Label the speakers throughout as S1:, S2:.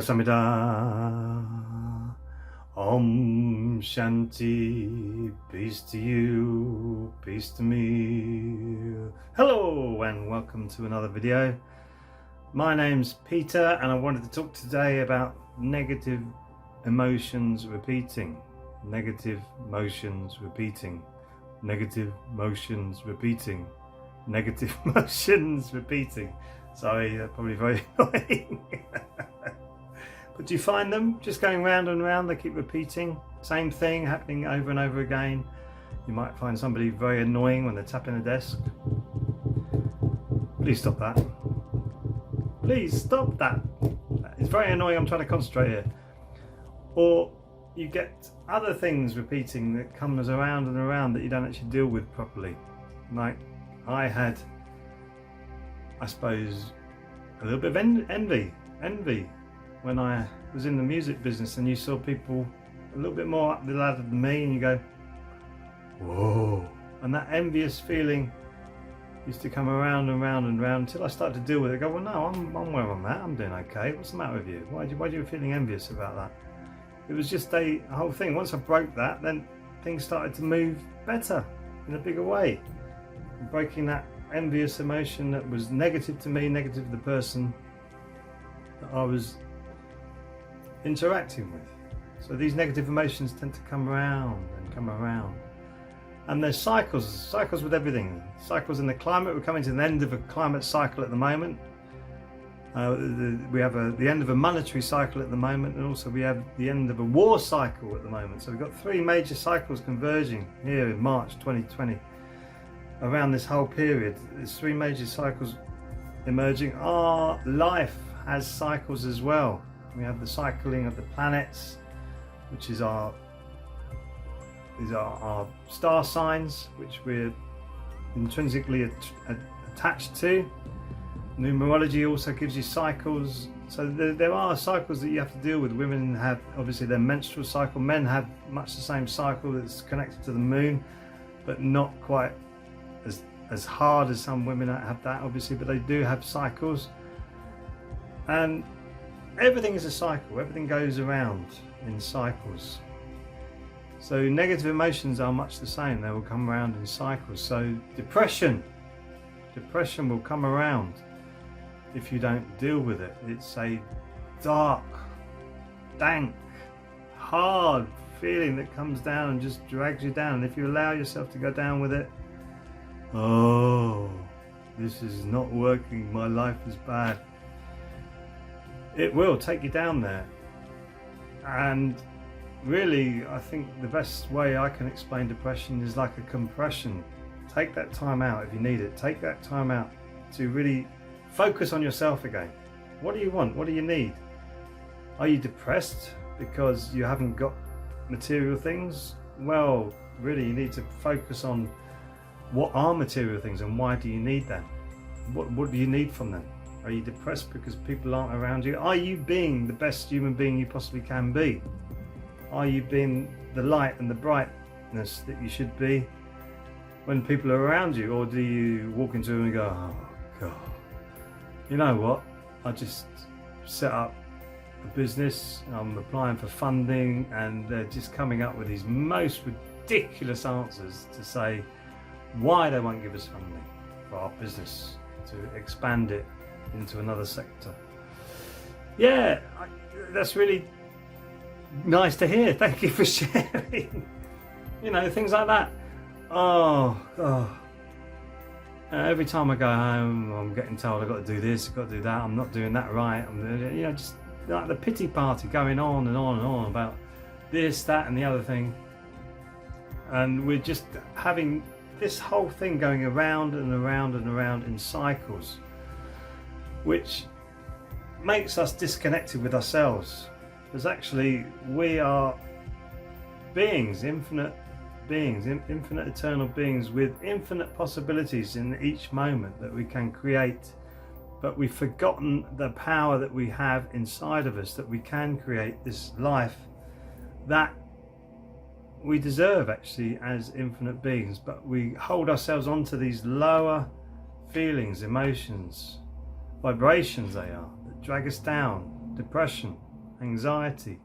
S1: Samhita. Om Shanti. Peace to you, peace to me. Hello and welcome to another video. My name's Peter and I wanted to talk today about negative emotions repeating. Negative motions repeating. Negative motions repeating. Negative motions repeating. Sorry, that's probably very annoying. But do you find them just going round and round? They keep repeating, same thing happening over and over again. You might find somebody very annoying when they're tapping a desk. Please stop that. Please stop that. It's very annoying. I'm trying to concentrate here. Or you get other things repeating that comes around and around that you don't actually deal with properly. Like I had, I suppose, a little bit of envy when I was in the music business, and you saw people a little bit more up the ladder than me, and you go, whoa, and that envious feeling used to come around and round and round until I started to deal with it. I go, well, no, I'm where I'm at, I'm doing okay. What's the matter with you? Why are you feeling envious about that? It was just a whole thing. Once I broke that, then things started to move better in a bigger way. Breaking that envious emotion that was negative to me, negative to the person that I was interacting with. So these negative emotions tend to come around and come around. And there's cycles with everything. Cycles in the climate. We're coming to the end of a climate cycle at the moment. We have the end of a monetary cycle at the moment, and also we have the end of a war cycle at the moment. So we've got three major cycles converging here in March 2020. Around this whole period, there's three major cycles emerging. Our life has cycles as well. We have the cycling of the planets, which is our star signs, which we're intrinsically attached to. Numerology also gives you cycles. So there are cycles that you have to deal with. Women have obviously their menstrual cycle. Men have much the same cycle that's connected to the moon, but not quite as hard as some women have that, obviously, but they do have cycles. And everything is a cycle. Everything goes around in cycles. So negative emotions are much the same. They will come around in cycles. So depression will come around if you don't deal with it. It's a dark, dank, hard feeling that comes down and just drags you down. And if you allow yourself to go down with it, oh, this is not working, my life is bad, it will take you down there. And really, I think the best way I can explain depression is like a compression. Take that time out if you need it. Take that time out to really focus on yourself again. What do you want? What do you need? Are you depressed because you haven't got material things? Well, really, you need to focus on what are material things and why do you need them? What do you need from them? Are you depressed because people aren't around you? Are you being the best human being you possibly can be? Are you being the light and the brightness that you should be when people are around you? Or do you walk into them and go, oh God, you know what? I just set up a business, I'm applying for funding, and they're just coming up with these most ridiculous answers to say why they won't give us funding for our business to expand it into another sector. Yeah, that's really nice to hear. Thank you for sharing. You know, things like that. Oh, every time I go home, I'm getting told I've got to do this, I've got to do that, I'm not doing that right. You know, just like the pity party going on and on and on about this, that and the other thing. And we're just having this whole thing going around and around and around in cycles, which makes us disconnected with ourselves. Because actually we are beings, infinite eternal beings with infinite possibilities in each moment that we can create. But we've forgotten the power that we have inside of us, that we can create this life that we deserve actually as infinite beings. But we hold ourselves onto these lower feelings, emotions, vibrations they are, that drag us down. Depression, anxiety.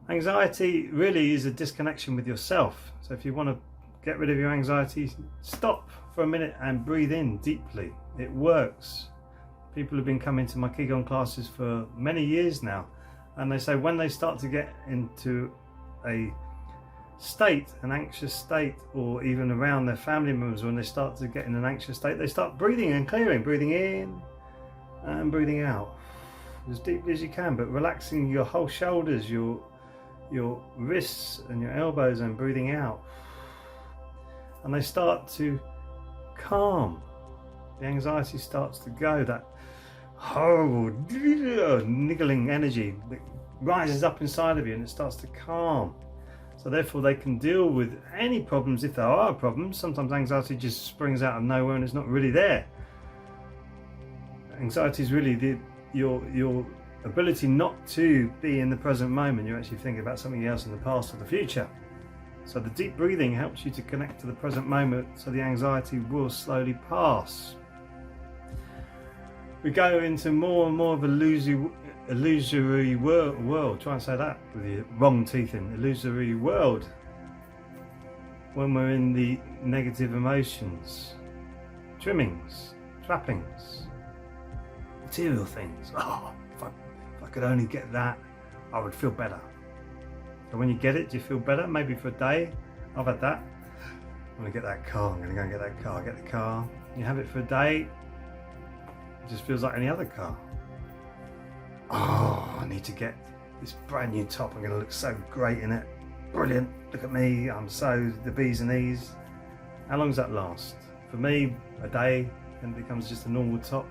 S1: Anxiety really is a disconnection with yourself. So if you want to get rid of your anxiety, stop for a minute and breathe in deeply. It works. People have been coming to my Qigong classes for many years now, and they say when they start to get into a state, an anxious state, or even around their family members, when they start to get in an anxious state, they start breathing and clearing, breathing in and breathing out as deeply as you can, but relaxing your whole shoulders, your wrists and your elbows, and breathing out, and they start to calm. The anxiety starts to go, that horrible niggling energy that rises up inside of you, and it starts to calm. So therefore they can deal with any problems, if there are problems. Sometimes anxiety just springs out of nowhere and it's not really there. Anxiety is really your ability not to be in the present moment. You're actually thinking about something else in the past or the future. So the deep breathing helps you to connect to the present moment, so the anxiety will slowly pass. We go into more and more of illusory world. Try and say that with your wrong teeth in. Illusory world. When we're in the negative emotions, trimmings, trappings, material things. Oh, if I could only get that, I would feel better. And when you get it, do you feel better? Maybe for a day. I've had that. I'm going to get that car. I'm going to go and get that car. Get the car. You have it for a day. It just feels like any other car. Oh, I need to get this brand new top. I'm going to look so great in it. Brilliant. Look at me. I'm so the B's and E's. How long does that last? For me, a day, and it becomes just a normal top.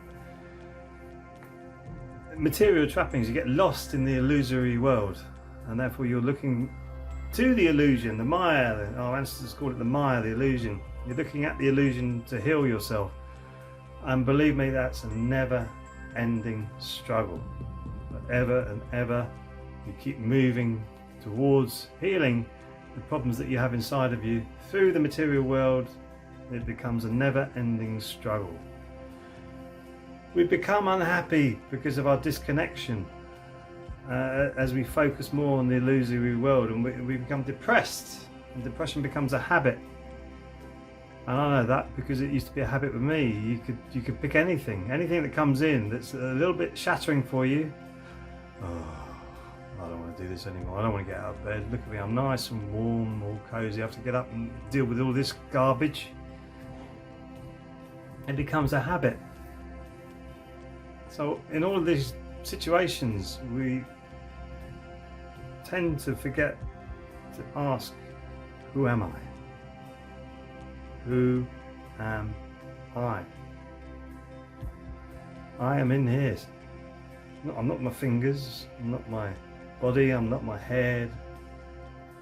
S1: Material trappings, you get lost in the illusory world, and therefore you're looking to the illusion, the Maya. Our ancestors called it the Maya, the illusion. You're looking at the illusion to heal yourself. And believe me, that's a never-ending struggle. Forever and ever, you keep moving towards healing the problems that you have inside of you through the material world. It becomes a never-ending struggle. We become unhappy because of our disconnection as we focus more on the illusory world, and we become depressed, and depression becomes a habit. And I know that because it used to be a habit with me. You could pick anything that comes in that's a little bit shattering for you. Oh, I don't want to do this anymore. I don't want to get out of bed. Look at me, I'm nice and warm, all cozy. I have to get up and deal with all this garbage. It becomes a habit. So in all of these situations, we tend to forget to ask, who am I? Who am I? I am in here. I'm not my fingers, I'm not my body, I'm not my head,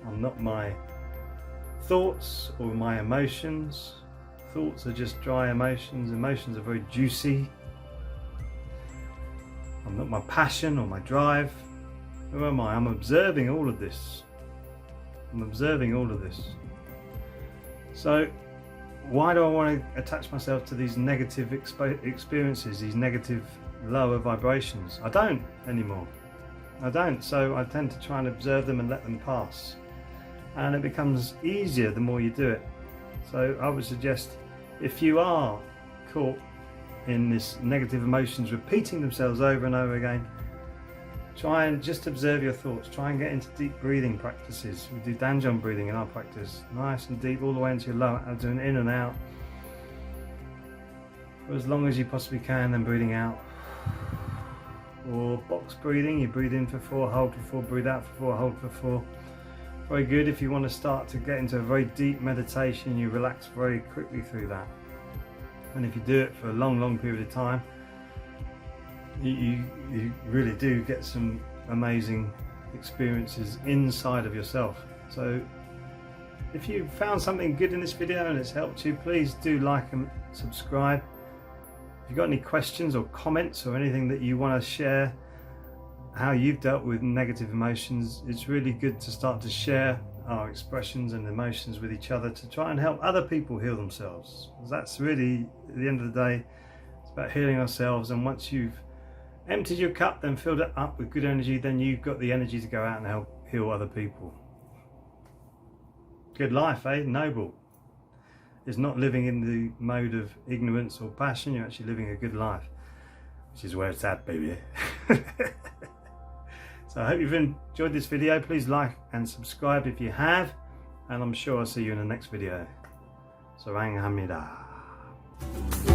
S1: I'm not my thoughts or my emotions. Thoughts are just dry emotions. Emotions are very juicy. I'm not my passion or my drive. Who am I? I'm observing all of this. I'm observing all of this. So why do I want to attach myself to these negative experiences, these negative lower vibrations? I don't anymore. I don't. So I tend to try and observe them and let them pass. And it becomes easier the more you do it. So I would suggest, if you are caught in this negative emotions repeating themselves over and over again, try and just observe your thoughts. Try and get into deep breathing practices. We do Danjon breathing in our practice, nice and deep, all the way into your lower abdomen, in and out for as long as you possibly can, then breathing out. Or box breathing, you breathe in for 4, hold for 4, breathe out for 4, hold for 4. Very good. If you want to start to get into a very deep meditation, you relax very quickly through that. And if you do it for a long period of time, you really do get some amazing experiences inside of yourself. So if you found something good in this video and it's helped you, please do like and subscribe. If you've got any questions or comments or anything that you want to share, how you've dealt with negative emotions, it's really good to start to share our expressions and emotions with each other to try and help other people heal themselves. That's really, at the end of the day, it's about healing ourselves. And once you've emptied your cup, then filled it up with good energy, then you've got the energy to go out and help heal other people. Good life, eh? Noble. It's not living in the mode of ignorance or passion, you're actually living a good life, which is where it's at, baby. So I hope you've enjoyed this video. Please like and subscribe if you have, and I'm sure I'll see you in the next video. Sarang Hamida.